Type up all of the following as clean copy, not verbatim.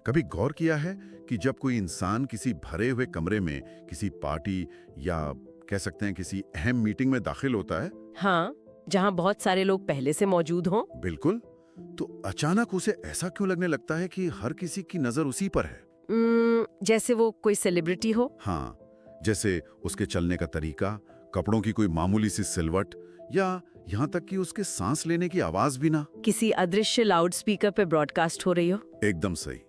कभी गौर किया है कि जब कोई इंसान किसी भरे हुए कमरे में किसी पार्टी या कह सकते हैं किसी अहम मीटिंग में दाखिल होता है? हाँ, जहाँ बहुत सारे लोग पहले से मौजूद हों। बिल्कुल। तो अचानक उसे ऐसा क्यों लगने लगता है कि हर किसी की नजर उसी पर है? जैसे वो कोई सेलिब्रिटी हो। हाँ, जैसे उसके चलने का तरीका, कपड़ों की कोई मामूली सी सिलवट, या यहाँ तक कि उसके सांस लेने की आवाज भी ना। किसी अदृश्य लाउड स्पीकर पे ब्रॉडकास्ट हो रही हो। एकदम सही।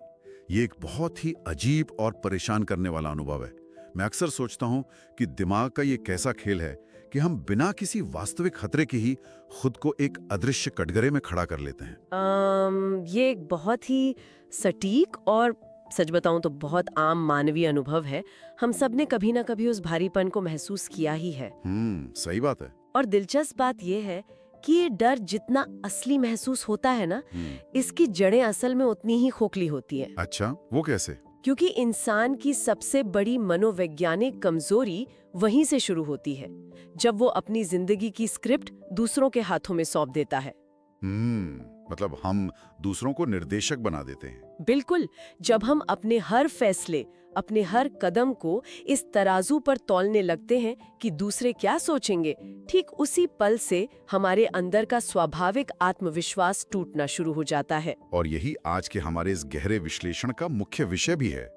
ये एक बहुत ही अजीब और परेशान करने वाला अनुभव है। मैं अक्सर सोचता हूँ कि दिमाग का ये कैसा खेल है कि हम बिना किसी वास्तविक खतरे के ही खुद को एक अदृश्य कटघरे में खड़ा कर लेते हैं। ये एक बहुत ही सटीक और सच बताऊं तो बहुत आम मानवीय अनुभव है। हम सब ने कभी ना कभी उस भारीपन को महसूस किया ही है। सही बात है। और दिलचस्प बात यह है कि ये डर जितना असली महसूस होता है ना, इसकी जड़ें असल में उतनी ही खोखली होती है। अच्छा, वो कैसे? क्योंकि इंसान की सबसे बड़ी मनोवैज्ञानिक कमजोरी वहीं से शुरू होती है, जब वो अपनी जिंदगी की स्क्रिप्ट दूसरों के हाथों में सौंप देता है। मतलब हम दूसरों को निर्देशक बना देते हैं। बिल्कुल। जब हम अपने हर फैसले, अपने हर कदम को इस तराजू पर तौलने लगते हैं कि दूसरे क्या सोचेंगे, ठीक उसी पल से हमारे अंदर का स्वाभाविक आत्मविश्वास टूटना शुरू हो जाता है। और यही आज के हमारे इस गहरे विश्लेषण का मुख्य विषय भी है।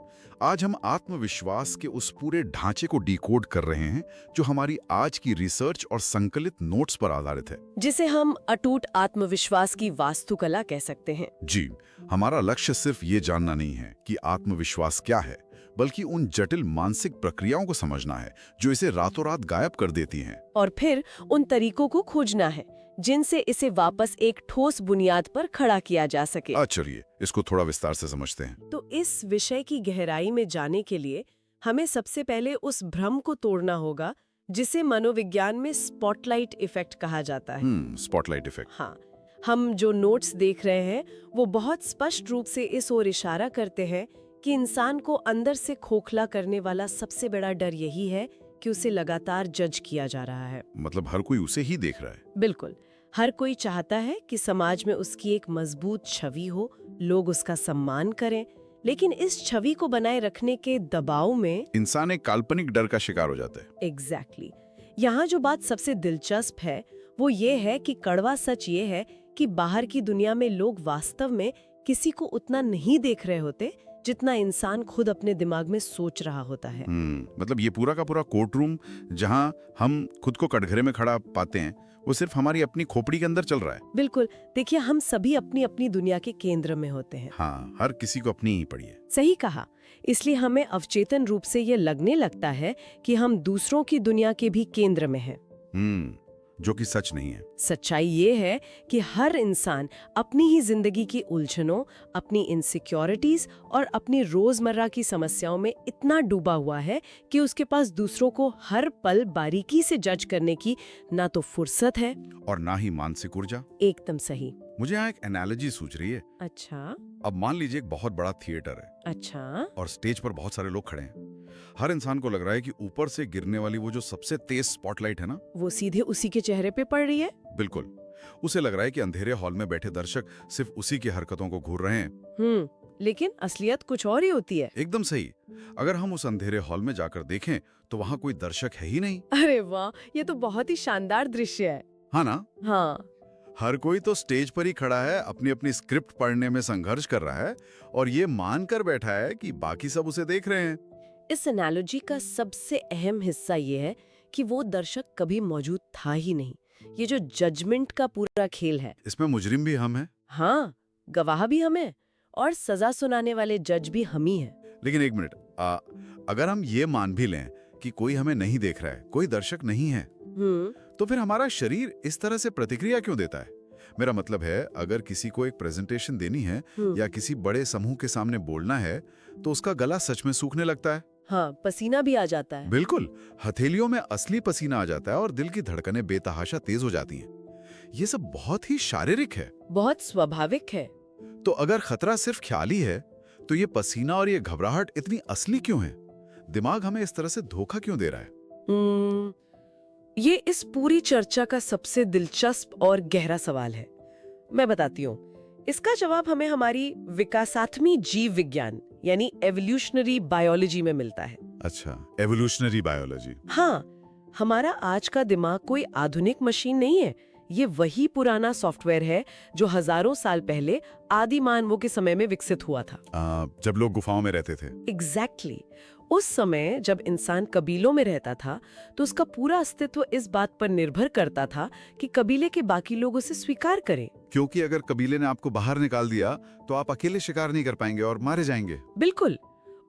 आज हम आत्मविश्वास के उस पूरे ढांचे को डिकोड कर रहे हैं जो हमारी आज की रिसर्च और संकलित नोट्स पर आधारित है, जिसे हम अटूट आत्मविश्वास की वास्तुकला कह सकते हैं। जी, हमारा लक्ष्य सिर्फ ये जानना नहीं है कि आत्मविश्वास क्या है, बल्कि उन जटिल मानसिक प्रक्रियाओं को समझना है जो इसे रातों रात गायब कर देती हैं। और फिर उन तरीकों को खोजना है जिनसे इसे वापस एक ठोस बुनियाद पर खड़ा किया जा सके। चलिए इसको थोड़ा विस्तार से समझते हैं। तो इस विषय की गहराई में जाने के लिए हमें सबसे पहले उस भ्रम को तोड़ना होगा जिसे मनोविज्ञान में स्पॉटलाइट इफेक्ट कहा जाता है। Spotlight effect. हाँ, हम जो नोट्स देख रहे हैं वो बहुत स्पष्ट रूप से इस ओर इशारा करते हैं कि इंसान को अंदर से खोखला करने वाला सबसे बड़ा डर यही है कि उसे लगातार जज किया जा रहा है। मतलब हर कोई उसे ही देख रहा है। बिल्कुल। हर कोई चाहता है कि समाज में उसकी एक मजबूत छवि हो, लोग उसका सम्मान करें, लेकिन इस छवि को बनाए रखने के दबाव में इंसान एक काल्पनिक डर का शिकार हो जाता है। एग्जैक्टली। यहाँ जो बात सबसे दिलचस्प है वो ये है कि कड़वा सच ये है कि बाहर की दुनिया में लोग वास्तव में किसी को उतना नहीं देख रहे होते जितना इंसान खुद अपने दिमाग में सोच रहा होता है। मतलब ये पूरा का पूरा कोर्ट रूम जहाँ हम खुद को कटघरे में खड़ा पाते हैं, वो सिर्फ हमारी अपनी खोपड़ी के अंदर चल रहा है। बिल्कुल। देखिए, हम सभी अपनी अपनी दुनिया के केंद्र में होते हैं। हाँ, हर किसी को अपनी ही पड़ी है। सही कहा। इसलिए हमें अवचेतन रूप से ये लगने लगता है कि हम दूसरों की दुनिया के भी केंद्र में हैं। जो कि सच नहीं है। सच्चाई ये है कि हर इंसान अपनी ही जिंदगी की उलझनों, अपनी इनसिक्योरिटीज और अपनी रोजमर्रा की समस्याओं में इतना डूबा हुआ है कि उसके पास दूसरों को हर पल बारीकी से जज करने की ना तो फुर्सत है और ना ही मानसिक ऊर्जा। एकदम सही। मुझे यहाँ एक एनालॉजी सूझ रही है। अच्छा। अब मान लीजिए एक बहुत बड़ा थिएटर है। अच्छा। और स्टेज पर बहुत सारे लोग खड़े हैं। हर इंसान को लग रहा है कि ऊपर से गिरने वाली वो जो सबसे तेज स्पॉटलाइट है ना, वो सीधे उसी के चेहरे पे पड़ रही है। बिल्कुल। उसे लग रहा है कि अंधेरे हॉल में बैठे दर्शक सिर्फ उसी की हरकतों को घूर रहे हैं। लेकिन असलियत कुछ और ही होती है। एकदम सही। अगर हम उस अंधेरे हॉल में जाकर देखें तो वहाँ कोई दर्शक है ही नहीं। अरे वाह, ये तो बहुत ही शानदार दृश्य है। हाँ ना? हाँ। हर कोई तो स्टेज पर ही खड़ा है, अपनी अपनी स्क्रिप्ट पढ़ने में संघर्ष कर रहा है और ये मानकर बैठा है कि बाकी सब उसे देख रहे हैं। इस एनालॉजी का सबसे अहम हिस्सा ये है कि वो दर्शक कभी मौजूद था ही नहीं। ये जो जजमेंट का पूरा खेल है, इसमें मुजरिम भी हम हैं। हाँ, गवाह भी हम हैं और सजा सुनाने वाले जज भी हम ही हैं। लेकिन एक मिनट, अगर हम ये मान भी लें कि कोई हमें नहीं देख रहा है, कोई दर्शक नहीं है, तो फिर हमारा शरीर इस तरह से प्रतिक्रिया क्यों देता है? मेरा मतलब है, अगर किसी को एक प्रेजेंटेशन देनी है या किसी बड़े समूह के सामने बोलना है तो उसका गला सच में सूखने लगता है। हाँ, पसीना भी आ जाता है। बिल्कुल, हथेलियों में असली पसीना आ जाता है और दिल की धड़कनें बेतहाशा तेज हो जाती हैं। ये सब बहुत ही शारीरिक है, बहुत स्वाभाविक है। तो अगर खतरा सिर्फ ख्याली है तो ये पसीना और ये घबराहट इतनी असली क्यों है? दिमाग हमें इस तरह से धोखा क्यों दे रहा है? ये इस पूरी चर्चा का सबसे दिलचस्प और गहरा सवाल है। मैं बताती हूँ। इसका जवाब हमें हमारी विकासात्मक जीव विज्ञान यानी एवोल्यूशनरी बायोलॉजी में मिलता है। अच्छा, एवोल्यूशनरी बायोलॉजी। हाँ, हमारा आज का दिमाग कोई आधुनिक मशीन नहीं है। ये वही पुराना सॉफ्टवेयर है जो हजारों साल पहले आदि मानवों के समय में विकसित हुआ था। जब लोग गुफाओं में रहते थे। एग्जैक्टली उस समय जब इंसान कबीलों में रहता था तो उसका पूरा अस्तित्व इस बात पर निर्भर करता था कि कबीले के बाकी लोग उसे स्वीकार करें। क्योंकि अगर कबीले ने आपको बाहर निकाल दिया तो आप अकेले शिकार नहीं कर पाएंगे और मारे जाएंगे। बिल्कुल।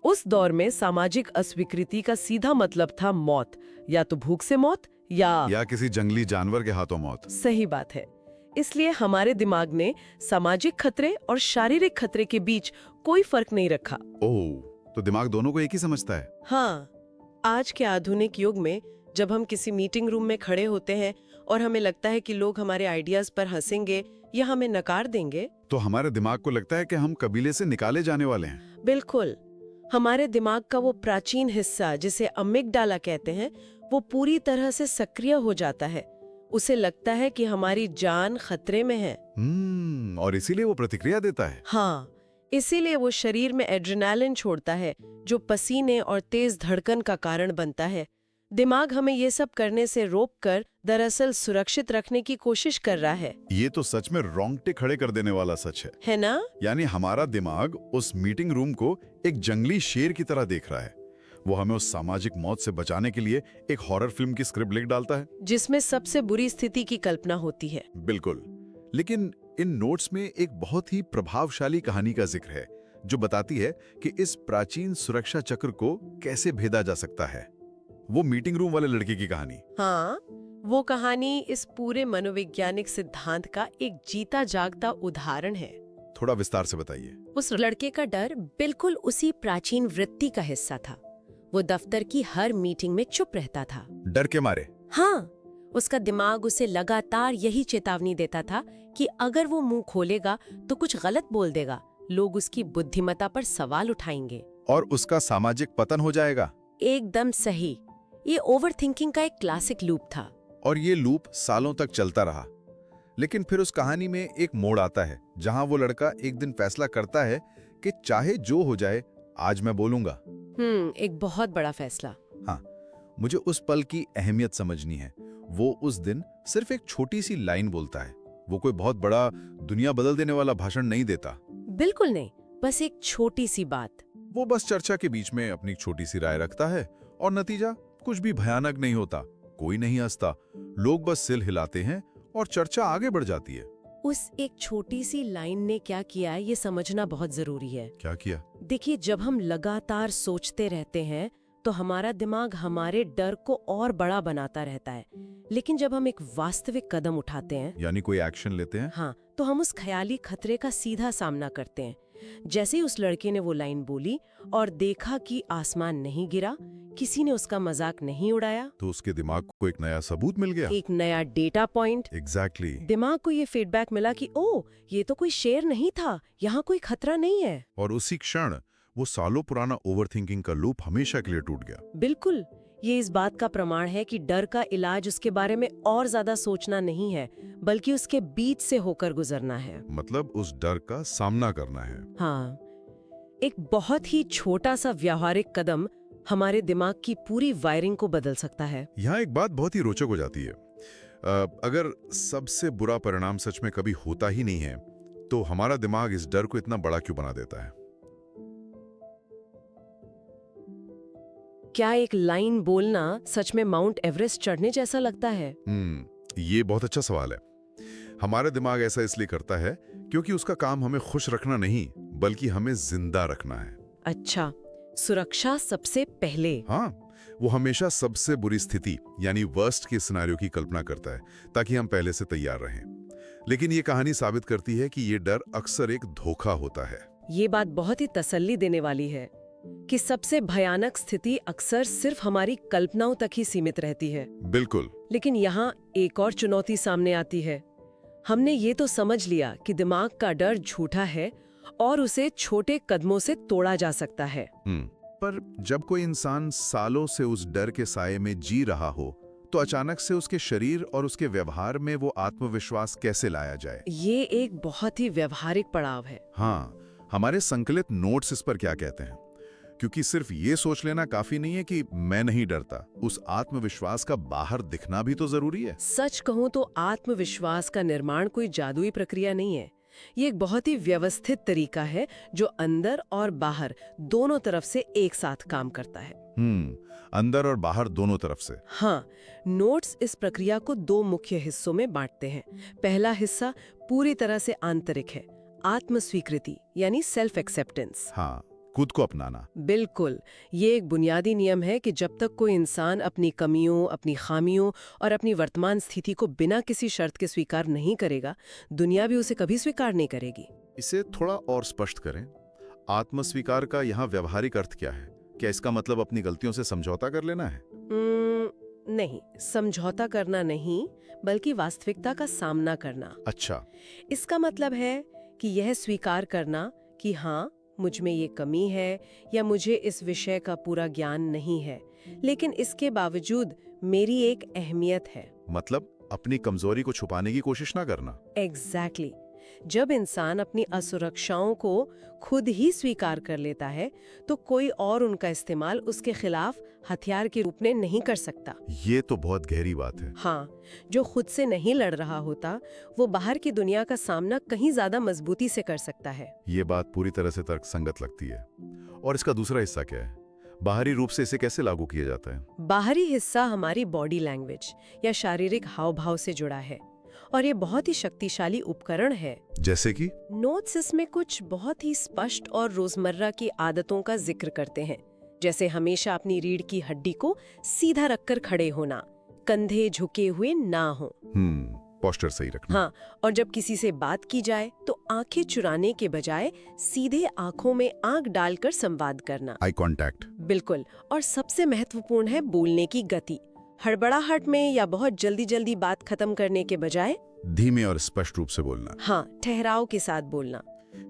उस दौर में सामाजिक अस्वीकृति का सीधा मतलब था मौत, या तो भूख से मौत या किसी जंगली जानवर के हाथों मौत। सही बात है। इसलिए हमारे दिमाग ने सामाजिक खतरे और शारीरिक खतरे के बीच कोई फर्क नहीं रखा। ओह, तो दिमाग दोनों को एक ही समझता है। हाँ, आज के आधुनिक युग में जब हम किसी मीटिंग रूम में खड़े होते हैं और हमें लगता है कि लोग हमारे आइडियाज पर हंसेंगे या हमें नकार देंगे, तो हमारे दिमाग को लगता है कि हम कबीले से निकाले जाने वाले हैं। बिल्कुल। हमारे दिमाग का वो प्राचीन हिस्सा जिसे अमिगडाला कहते हैं, वो पूरी तरह से सक्रिय हो जाता है। उसे लगता है कि हमारी जान खतरे में है। और इसीलिए वो प्रतिक्रिया देता है। हाँ, इसीलिए वो शरीर में एड्रेनालिन छोड़ता है जो पसीने और तेज धड़कन का कारण बनता है। दिमाग हमें ये सब करने से रोककर दरअसल सुरक्षित रखने की कोशिश कर रहा है। ये तो सच में रोंगटे खड़े कर देने वाला सच है ना? यानी हमारा दिमाग उस मीटिंग रूम को एक जंगली शेर की तरह देख रहा है। वो हमें उस सामाजिक मौत से बचाने के लिए एक हॉरर फिल्म की स्क्रिप्ट लिख डालता है जिसमें सबसे बुरी स्थिति की कल्पना होती है। बिल्कुल। लेकिन इन नोट्स में एक बहुत ही प्रभावशाली कहानी का जिक्र है जो बताती है कि इस प्राचीन सुरक्षा चक्र को कैसे भेदा जा सकता है। वो मीटिंग रूम वाले लड़के की कहानी। हाँ, वो कहानी इस पूरे मनोवैज्ञानिक सिद्धांत का एक जीता जागता उदाहरण है। थोड़ा विस्तार से बताइए। उस लड़के का डर बिल्कुल उसी प्राचीन वृत्ति का हिस्सा था। वो दफ्तर की हर मीटिंग में चुप रहता था। डर के मारे? हाँ, उसका दिमाग उसे लगातार यही चेतावनी देता था कि अगर वो मुंह खोलेगा तो कुछ गलत बोल देगा, लोग उसकी बुद्धिमत्ता पर सवाल उठाएंगे और उसका सामाजिक पतन हो जाएगा। एकदम सही। ये ओवरथिंकिंग का एक क्लासिक लूप था। और ये लूप सालों तक चलता रहा। लेकिन फिर उस कहानी में एक मोड़ आता है जहां वो लड़का एक दिन फैसला करता है कि चाहे जो हो जाए आज मैं बोलूंगा। एक बहुत बड़ा फैसला। हाँ, मुझे उस पल की अहमियत समझनी है। वो उस दिन सिर्फ एक छोटी सी लाइन बोलता है। वो कोई बहुत बड़ा दुनिया बदल देने वाला भाषण नहीं देता। बिल्कुल नहीं, बस एक छोटी सी बात। वो बस चर्चा के बीच में अपनी छोटी सी राय रखता है और नतीजा कुछ भी भयानक नहीं होता। कोई नहीं हंसता, लोग बस सिर हिलाते हैं और चर्चा आगे बढ़ जाती है। उस एक छोटी सी लाइन ने क्या किया ये समझना बहुत जरूरी है। क्या किया? देखिए, जब हम लगातार सोचते रहते हैं तो हमारा दिमाग हमारे डर को और बड़ा बनाता रहता है। लेकिन जब हम एक वास्तविक कदम उठाते हैं, यानी कोई एक्शन लेते हैं, हाँ, तो हम उस ख्याली खतरे का सीधा सामना करते हैं। जैसे ही उस लड़के ने वो लाइन बोली और देखा कि आसमान नहीं गिरा, किसी ने उसका मजाक नहीं उड़ाया, तो उसके दिमाग को एक नया सबूत मिल गया, एक नया डेटा पॉइंट। एग्जैक्टली। दिमाग को ये फीडबैक मिला कि ओ, ये तो कोई शेर नहीं था, यहाँ कोई खतरा नहीं है। और उसी क्षण वो सालों पुराना ओवरथिंकिंग का लूप हमेशा के लिए टूट गया। बिल्कुल। ये इस बात का प्रमाण है कि डर का इलाज उसके बारे में और ज्यादा सोचना नहीं है, बल्कि उसके बीच से होकर गुजरना है। मतलब उस डर का सामना करना है। हाँ, एक बहुत ही छोटा सा व्यावहारिक कदम हमारे दिमाग की पूरी वायरिंग को बदल सकता है। यहाँ एक बात बहुत ही रोचक हो जाती है। अगर सबसे बुरा परिणाम सच में कभी होता ही नहीं है, तो हमारा दिमाग इस डर को इतना बड़ा क्यों बना देता है? क्या एक लाइन बोलना सच में माउंट एवरेस्ट चढ़ने जैसा लगता है? ये बहुत अच्छा सवाल है। हमारा दिमाग ऐसा इसलिए करता है क्योंकि उसका काम हमें खुश रखना नहीं, बल्कि हमें जिंदा रखना है। अच्छा, सुरक्षा सबसे पहले। हाँ, वो हमेशा सबसे बुरी स्थिति यानी वर्स्ट के सिनेरियो की कल्पना करता है ताकि हम पहले से तैयार रहें। लेकिन ये कहानी साबित करती है कि ये डर अक्सर एक धोखा होता है। ये बात बहुत ही तसल्ली देने वाली है कि सबसे भयानक स्थिति अक्सर सिर्फ हमारी कल्पनाओं तक ही सीमित रहती है। बिल्कुल। लेकिन यहाँ एक और चुनौती सामने आती है। हमने ये तो समझ लिया कि दिमाग का डर झूठा है और उसे छोटे कदमों से तोड़ा जा सकता है। पर जब कोई इंसान सालों से उस डर के साये में जी रहा हो, तो अचानक से उसके शरीर और उसके व्यवहार में वो आत्मविश्वास कैसे लाया जाए? ये एक बहुत ही व्यवहारिक पड़ाव है। हाँ, हमारे संकलित नोट्स इस पर क्या कहते हैं? क्योंकि सिर्फ ये सोच लेना काफी नहीं है कि मैं नहीं डरता, उस आत्मविश्वास का बाहर दिखना भी तो जरूरी है। सच कहूं तो आत्मविश्वास का निर्माण कोई जादुई प्रक्रिया नहीं है। ये एक बहुत ही व्यवस्थित तरीका है जो अंदर और बाहर दोनों तरफ से एक साथ काम करता है। अंदर और बाहर दोनों तरफ से। हाँ, नोट्स इस प्रक्रिया को दो मुख्य हिस्सों में बांटते हैं। पहला हिस्सा पूरी तरह से आंतरिक है, आत्मस्वीकृति यानी सेल्फ एक्सेप्टेंस। हाँ, खुद को अपनाना। बिल्कुल, ये एक बुनियादी नियम है कि जब तक कोई इंसान अपनी कमियों, अपनी खामियों और अपनी वर्तमान स्थिति को बिना किसी शर्त के स्वीकार नहीं करेगा, दुनिया भी उसे कभी स्वीकार नहीं करेगी। इसे थोड़ा और स्पष्ट करें। आत्मस्वीकार का यहाँ व्यवहारिक अर्थ क्या है? क्या इसका मतलब अपनी गलतियों से समझौता कर लेना है? नहीं, समझौता करना नहीं, बल्कि वास्तविकता का सामना करना। अच्छा। इसका मतलब है कि यह स्वीकार करना कि हाँ, मुझ में ये कमी है या मुझे इस विषय का पूरा ज्ञान नहीं है, लेकिन इसके बावजूद मेरी एक अहमियत है। मतलब अपनी कमजोरी को छुपाने की कोशिश ना करना। एग्जैक्टली। जब इंसान अपनी असुरक्षाओं को खुद ही स्वीकार कर लेता है, तो कोई और उनका इस्तेमाल उसके खिलाफ हथियार के रूप में नहीं कर सकता। ये तो बहुत गहरी बात है। हाँ, जो खुद से नहीं लड़ रहा होता, वो बाहर की दुनिया का सामना कहीं ज्यादा मजबूती से कर सकता है। ये बात पूरी तरह से तर्कसंगत लगती है। और इसका दूसरा हिस्सा क्या है? बाहरी रूप से इसे कैसे लागू किया जाता है? बाहरी हिस्सा हमारी बॉडी लैंग्वेज या शारीरिक हाव भाव से जुड़ा है, और ये बहुत ही शक्तिशाली उपकरण है। जैसे कि? नोट्स इसमें कुछ बहुत ही स्पष्ट और रोजमर्रा की आदतों का जिक्र करते हैं, जैसे हमेशा अपनी रीढ़ की हड्डी को सीधा रखकर खड़े होना, कंधे झुके हुए ना हो। पोस्चर सही रखना। हाँ, और जब किसी से बात की जाए तो आंखें चुराने के बजाय सीधे आंखों में आंख डालकर संवाद करना। Eye contact. बिल्कुल। और सबसे महत्वपूर्ण है बोलने की गति। हड़बड़ाहट में या बहुत जल्दी जल्दी बात खत्म करने के बजाय धीमे और स्पष्ट रूप से बोलना। हाँ, ठहराव के साथ बोलना।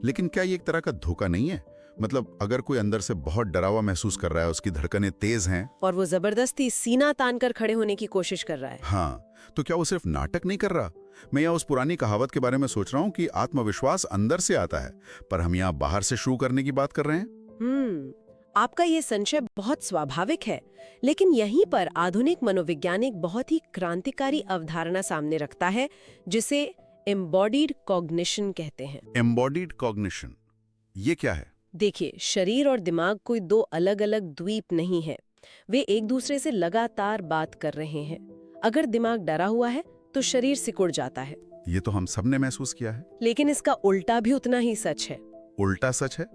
लेकिन क्या ये एक तरह का धोखा नहीं है? मतलब अगर कोई अंदर से बहुत डरावा महसूस कर रहा है, उसकी धड़कनें तेज हैं और वो जबरदस्ती सीना तान कर खड़े होने की कोशिश कर रहा है, हाँ, तो क्या वो सिर्फ नाटक नहीं कर रहा? मैं यहाँ उस पुरानी कहावत के बारे में सोच रहा हूँ कि आत्मविश्वास अंदर से आता है, पर हम यहाँ बाहर से शुरू करने की बात कर रहे हैं। आपका ये संशय बहुत स्वाभाविक है, लेकिन यहीं पर आधुनिक मनोवैज्ञानिक बहुत ही क्रांतिकारी अवधारणा सामने रखता है, जिसे एम्बॉडीड कॉग्निशन कहते हैं। एम्बॉडीड कॉग्निशन, ये क्या है? देखिए, शरीर और दिमाग कोई दो अलग अलग द्वीप नहीं है, वे एक दूसरे से लगातार बात कर रहे हैं। अगर दिमाग डरा हुआ है तो शरीर सिकुड़ जाता है। ये तो हम सबने महसूस किया है। लेकिन इसका उल्टा भी उतना ही सच है। उल्टा सच है?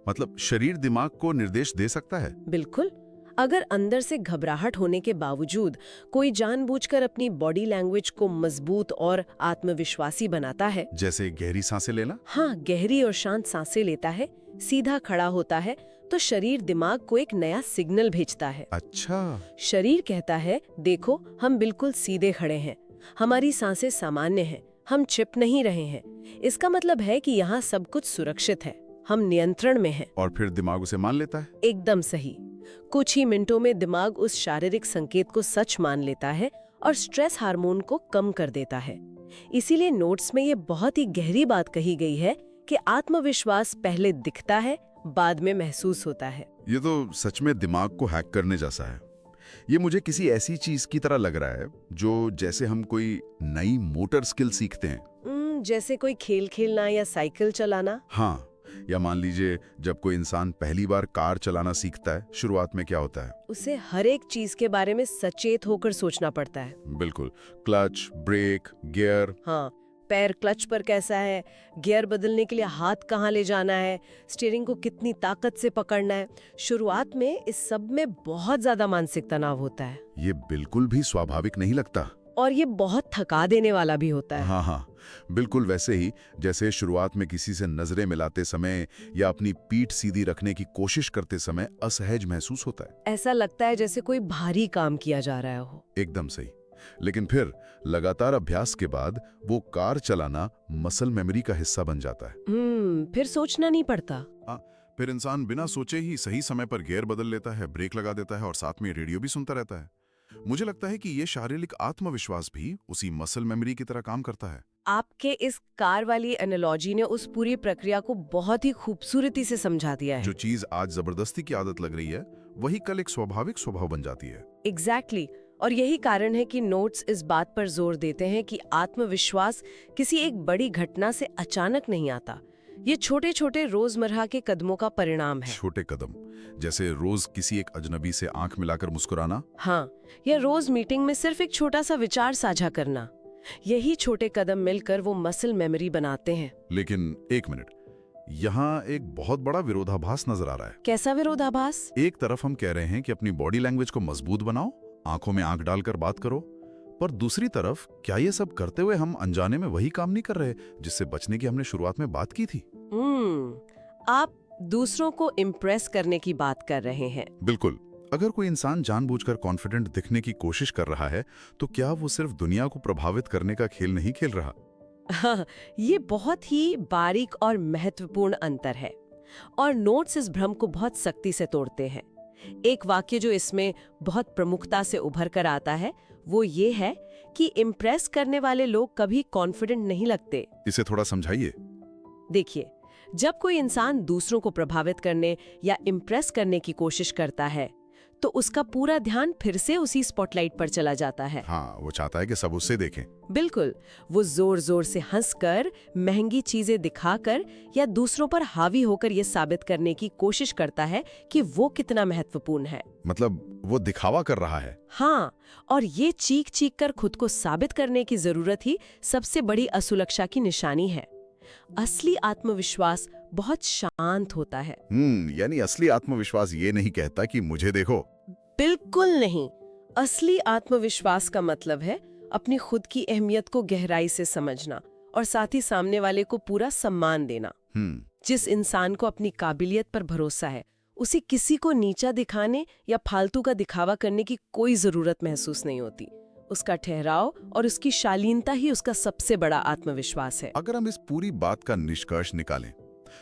मतलब शरीर दिमाग को निर्देश दे सकता है? बिल्कुल। अगर अंदर से घबराहट होने के बावजूद कोई जानबूझकर अपनी बॉडी लैंग्वेज को मजबूत और आत्मविश्वासी बनाता है, जैसे गहरी सांसें लेना। हाँ, गहरी और शांत सांसें लेता है, सीधा खड़ा होता है, तो शरीर दिमाग को एक नया सिग्नल भेजता है। अच्छा। शरीर कहता है, देखो हम बिल्कुल सीधे खड़े हैं, हमारी सांसें सामान्य हैं, हम छिप नहीं रहे हैं। इसका मतलब है कि यहाँ सब कुछ सुरक्षित है, हम नियंत्रण में हैं। और फिर दिमाग उसे मान लेता है? एकदम सही। कुछ ही मिनटों में दिमाग उस शारीरिक संकेत को सच मान लेता है और स्ट्रेस हार्मोन को कम कर देता है। इसीलिए नोट्स में ये बहुत ही गहरी बात कही गई है कि आत्मविश्वास पहले दिखता है, बाद में महसूस होता है। ये तो सच में दिमाग को हैक करने जैसा है। ये मुझे किसी ऐसी चीज की तरह लग रहा है जो जैसे हम कोई नई मोटर स्किल सीखते हैं। जैसे कोई खेल खेलना या साइकिल चलाना। हाँ, या मान लीजिए जब कोई इंसान पहली बार कार चलाना सीखता है, शुरुआत में क्या होता है? उसे हर एक चीज के बारे में सचेत होकर सोचना पड़ता है। बिल्कुल। Clutch, brake, gear. हाँ, पैर क्लच पर कैसा है, गियर बदलने के लिए हाथ कहाँ ले जाना है, स्टीयरिंग को कितनी ताकत से पकड़ना है। शुरुआत में इस सब में बहुत ज्यादा मानसिक तनाव होता है। ये बिल्कुल भी स्वाभाविक नहीं लगता। और ये बहुत थका देने वाला भी होता है। हाँ हाँ, बिल्कुल वैसे ही जैसे शुरुआत में किसी से नजरें मिलाते समय या अपनी पीठ सीधी रखने की कोशिश करते समय असहज महसूस होता है। ऐसा लगता है जैसे कोई भारी काम किया जा रहा हो। एकदम सही। लेकिन फिर लगातार अभ्यास के बाद वो कार चलाना मसल मेमोरी का हिस्सा बन जाता है। फिर सोचना नहीं पड़ता। फिर इंसान बिना सोचे ही सही समय पर गियर बदल लेता है, ब्रेक लगा देता है और साथ में रेडियो भी सुनता रहता है। मुझे लगता है कि ये शारीरिक आत्मविश्वास भी उसी मसल मेमोरी की तरह काम करता है। आपके इस कार वाली एनालॉजी ने उस पूरी प्रक्रिया को बहुत ही खूबसूरती से समझा दिया जो है। चीज आज जबरदस्ती की आदत लग रही है, वही कल एक स्वाभाविक स्वभाव बन जाती है। एग्जैक्टली और यही कारण है कि नोट्स इस बात पर जोर देते हैं कि आत्मविश्वास किसी एक बड़ी घटना से अचानक नहीं आता। ये छोटे छोटे रोजमर्रा के कदमों का परिणाम है। छोटे कदम, जैसे रोज किसी एक अजनबी से आंख मिलाकर मुस्कुराना। हाँ, या रोज मीटिंग में सिर्फ एक छोटा सा विचार साझा करना। यही छोटे कदम मिलकर वो मसल मेमोरी बनाते हैं। लेकिन एक मिनट, यहाँ एक बहुत बड़ा विरोधाभास नजर आ रहा है। कैसा विरोधाभास? एक तरफ हम कह रहे हैं कि अपनी बॉडी लैंग्वेज को मजबूत बनाओ, आंखों में आंख डालकर बात करो, पर दूसरी तरफ क्या ये सब करते हुए हम अनजाने में वही काम नहीं कर रहे जिससे बचने की हमने शुरुआत में बात की थी? आप दूसरों को इम्प्रेस करने की बात कर रहे हैं। बिल्कुल। अगर कोई इंसान जानबूझकर कॉन्फिडेंट दिखने की कोशिश कर रहा है, तो क्या वो सिर्फ दुनिया को प्रभावित करने का खेल नहीं खेल रहा? हाँ, ये बहुत ही बारीक और महत्वपूर्ण अंतर है और नोट्स इस भ्रम को बहुत सख्ती से तोड़ते हैं। एक वाक्य जो इसमें बहुत प्रमुखता से उभर कर आता है वो ये है कि इम्प्रेस करने वाले लोग कभी कॉन्फिडेंट नहीं लगते। इसे थोड़ा समझाइए। देखिए, जब कोई इंसान दूसरों को प्रभावित करने या इम्प्रेस करने की कोशिश करता है तो उसका पूरा ध्यान फिर से उसी स्पॉटलाइट पर चला जाता है। हाँ, वो चाहता है कि सब उससे देखें। बिल्कुल, वो जोर जोर से हंसकर, महंगी चीजें दिखाकर या दूसरों पर हावी होकर ये साबित करने की कोशिश करता है कि वो कितना महत्वपूर्ण है। मतलब वो दिखावा कर रहा है। हाँ, और ये चीख चीख कर खुद को साबित करने की जरूरत ही सबसे बड़ी असुरक्षा की निशानी है। असली आत्मविश्वास बहुत शांत होता है। यानी असली आत्मविश्वास ये नहीं कहता कि मुझे देखो। बिल्कुल नहीं। असली आत्मविश्वास का मतलब है अपनी खुद की अहमियत को गहराई से समझना और साथ ही सामने वाले को पूरा सम्मान देना। जिस इंसान को अपनी काबिलियत पर भरोसा है, उसे किसी को नीचा दिखाने या फालतू का दिखावा करने की कोई जरूरत महसूस नहीं होती। उसका ठहराव और उसकी शालीनता ही उसका सबसे बड़ा आत्मविश्वास है। अगर हम इस पूरी बात का निष्कर्ष निकालें,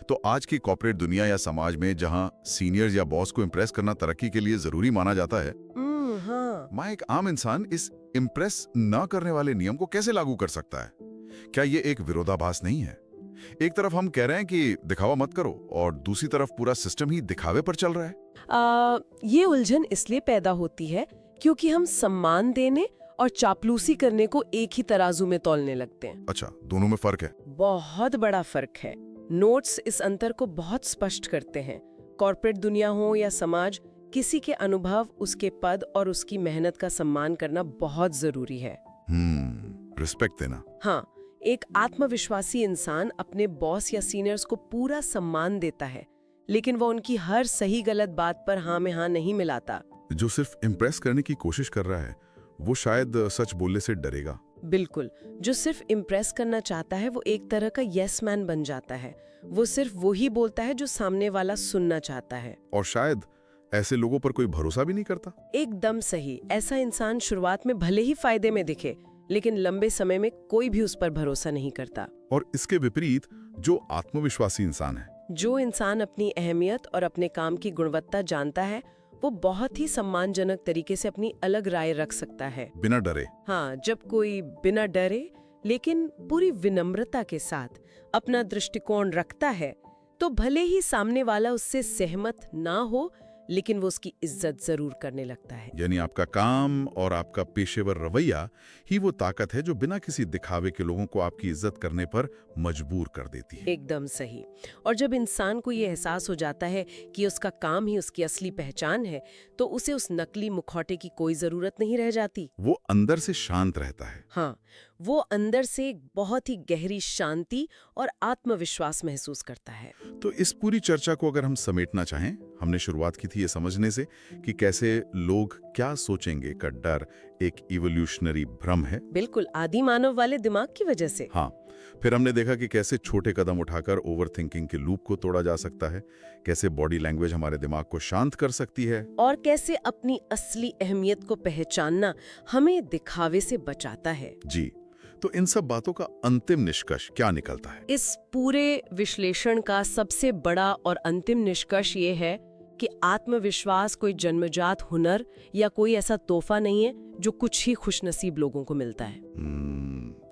तो आज की कॉर्पोरेट दुनिया या समाज में जहां सीनियर्स या बॉस को इम्प्रेस करना तरक्की के लिए जरूरी माना जाता है, हाँ। वहां एक आम इंसान इस इम्प्रेस न करने वाले नियम को कैसे लागू कर सकता है? क्या ये एक विरोधाभास नहीं है? एक तरफ हम कह रहे हैं कि दिखावा मत करो और दूसरी तरफ पूरा सिस्टम ही दिखावे पर चल रहा है। ये उलझन इसलिए पैदा होती है क्योंकि हम सम्मान देने और चापलूसी करने को एक ही तराजू में तौलने लगते हैं। अच्छा, दोनों में फर्क है? बहुत बड़ा फर्क है। नोट्स इस अंतर को बहुत स्पष्ट करते हैं। कॉर्पोरेट दुनिया हो या समाज, किसी के अनुभव, उसके पद और उसकी मेहनत का सम्मान करना बहुत जरूरी है। रिस्पेक्ट देना। हाँ, एक आत्मविश्वासी इंसान अपने बॉस या सीनियर्स को पूरा सम्मान देता है, लेकिन वो उनकी हर सही गलत बात पर हाँ में हाँ नहीं मिलाता। जो सिर्फ इम्प्रेस करने की कोशिश कर रहा है, वो शायद सच बोलने से डरेगा। बिल्कुल, जो सिर्फ इम्प्रेस करना चाहता है वो एक तरह का यस मैन बन जाता है। वो सिर्फ वही बोलता है जो सामने वाला सुनना चाहता है। और शायद ऐसे लोगों पर कोई भरोसा भी नहीं करता। एकदम सही। ऐसा इंसान शुरुआत में भले ही फायदे में दिखे, लेकिन लंबे समय में कोई भी उस पर भरोसा नहीं करता। और इसके विपरीत जो आत्मविश्वासी इंसान है, जो इंसान अपनी अहमियत और अपने काम की गुणवत्ता जानता है, वो बहुत ही सम्मानजनक तरीके से अपनी अलग राय रख सकता है, बिना डरे। हाँ, जब कोई बिना डरे लेकिन पूरी विनम्रता के साथ अपना दृष्टिकोण रखता है, तो भले ही सामने वाला उससे सहमत ना हो, लेकिन वो उसकी इज्जत जरूर करने लगता है। यानी आपका काम और आपका पेशेवर रवैया ही वो ताकत है जो बिना किसी दिखावे के लोगों को आपकी इज्जत करने पर मजबूर कर देती है। एकदम सही। और जब इंसान को ये एहसास हो जाता है कि उसका काम ही उसकी असली पहचान है, तो उसे उस नकली मुखौटे की कोई जरूरत नहीं रह जाती। वो अंदर से शांत रहता है। हाँ, वो अंदर से एक बहुत ही गहरी शांति और आत्मविश्वास महसूस करता है। तो इस पूरी चर्चा को अगर हम समेटना चाहें, हमने शुरुआत की थी ये समझने से कि कैसे लोग क्या सोचेंगे का डर एक इवोल्यूशनरी भ्रम है। बिल्कुल, आदि मानव वाले दिमाग की वजह से। हाँ, फिर हमने देखा कि कैसे छोटे कदम उठाकर ओवरथिंकिंग के लूप को तोड़ा जा सकता है, कैसे बॉडी लैंग्वेज हमारे दिमाग को शांत कर सकती है, और कैसे अपनी असली अहमियत को पहचानना हमें दिखावे से बचाता है। जी, तो इन सब बातों का अंतिम निष्कर्ष क्या निकलता है? इस पूरे विश्लेषण का सबसे बड़ा और अंतिम निष्कर्ष ये है कि आत्मविश्वास कोई जन्मजात हुनर या कोई ऐसा तोहफा नहीं है जो कुछ ही खुशनसीब लोगों को मिलता है।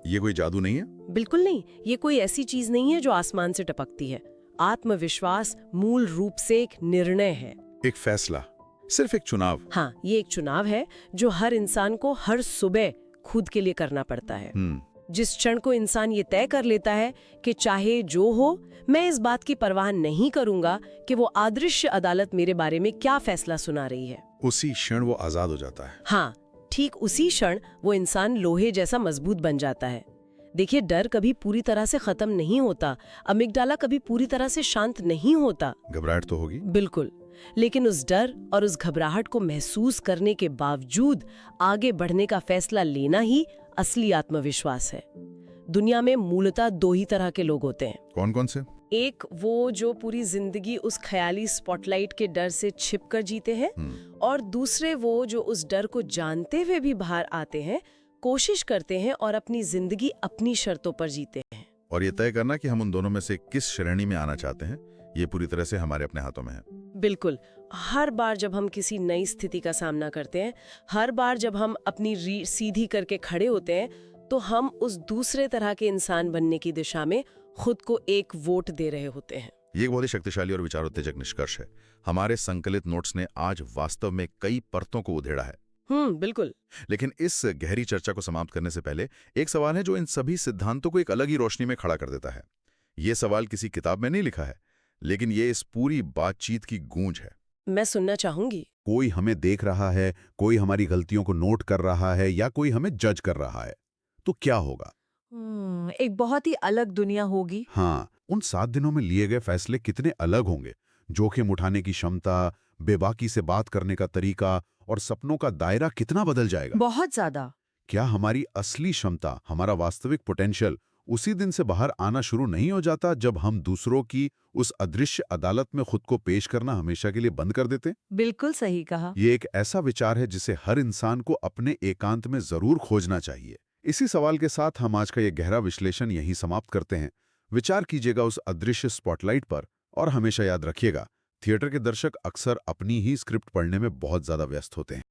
ये कोई जादू नहीं है? बिल्कुल नहीं, ये कोई ऐसी चीज नहीं है जो आसमान से टपकती है। आत्मविश्वास मूल रूप से एक निर्णय है, एक फैसला, सिर्फ एक चुनाव। हाँ, ये एक चुनाव है जो हर इंसान को हर सुबह खुद के लिए करना पड़ता है। जिस क्षण को इंसान ये तय कर लेता है कि चाहे जो हो, मैं इस बात की परवाह नहीं करूंगा कि वो अदृश्य अदालत मेरे बारे में क्या फैसला सुना रही है, उसी क्षण वो आजाद हो जाता है। हाँ, ठीक उसी क्षण वो इंसान लोहे जैसा मजबूत बन जाता है। देखिए, डर कभी पूरी तरह से खत्म नहीं होता, अमिगडाला कभी पूरी तरह से शांत नहीं होता। घबराहट तो होगी, बिल्कुल, लेकिन उस डर और उस घबराहट को महसूस करने के बावजूद आगे बढ़ने का फैसला लेना ही असली आत्मविश्वास है। दुनिया में मूलतः दो ही तरह के लोग होते हैं। कौन कौन से? एक वो जो पूरी जिंदगी उस ख्याली स्पॉटलाइट के डर से छिपकर जीते हैं, और दूसरे वो जो उस डर को जानते हुए भी बाहर आते हैं, कोशिश करते हैं और अपनी जिंदगी अपनी शर्तों पर जीते हैं। और ये तय करना कि हम उन दोनों में से किस श्रेणी में आना चाहते हैं, ये पूरी तरह से हमारे अपने हाथों में है। बिल्कुल, हर बार जब हम किसी नई स्थिति का सामना करते हैं, हर बार जब हम अपनी रीढ़ सीधी करके खड़े होते हैं, तो हम उस दूसरे तरह के इंसान बनने की दिशा में खुद को एक वोट दे रहे होते हैं। ये एक बहुत ही शक्तिशाली और विचारोत्तेजक निष्कर्ष है। हमारे संकलित नोट्स ने आज वास्तव में कई परतों को उधेड़ा है। बिल्कुल। लेकिन इस गहरी चर्चा को समाप्त करने से पहले एक सवाल है जो इन सभी सिद्धांतों को एक अलग ही रोशनी में खड़ा कर देता है। ये सवाल किसी किताब में नहीं लिखा है, लेकिन ये इस पूरी बातचीत की गूंज है। मैं सुनना चाहूंगी। कोई हमें देख रहा है, कोई हमारी गलतियों को नोट कर रहा है, या कोई हमें जज कर रहा है, तो क्या होगा? एक बहुत ही अलग दुनिया होगी। हाँ, उन 7 दिनों में लिए गए फैसले कितने अलग होंगे। जोखिम उठाने की क्षमता, बेबाकी से बात करने का तरीका और सपनों का दायरा कितना बदल जाएगा। बहुत ज्यादा। क्या हमारी असली क्षमता, हमारा वास्तविक पोटेंशियल उसी दिन से बाहर आना शुरू नहीं हो जाता जब हम दूसरों की उस अदृश्य अदालत में खुद को पेश करना हमेशा के लिए बंद कर देते? बिल्कुल सही कहा। ये एक ऐसा विचार है जिसे हर इंसान को अपने एकांत में जरूर खोजना चाहिए। इसी सवाल के साथ हम आज का ये गहरा विश्लेषण यहीं समाप्त करते हैं। विचार कीजिएगा उस अदृश्य स्पॉटलाइट पर, और हमेशा याद रखिएगा, थिएटर के दर्शक अक्सर अपनी ही स्क्रिप्ट पढ़ने में बहुत ज्यादा व्यस्त होते हैं।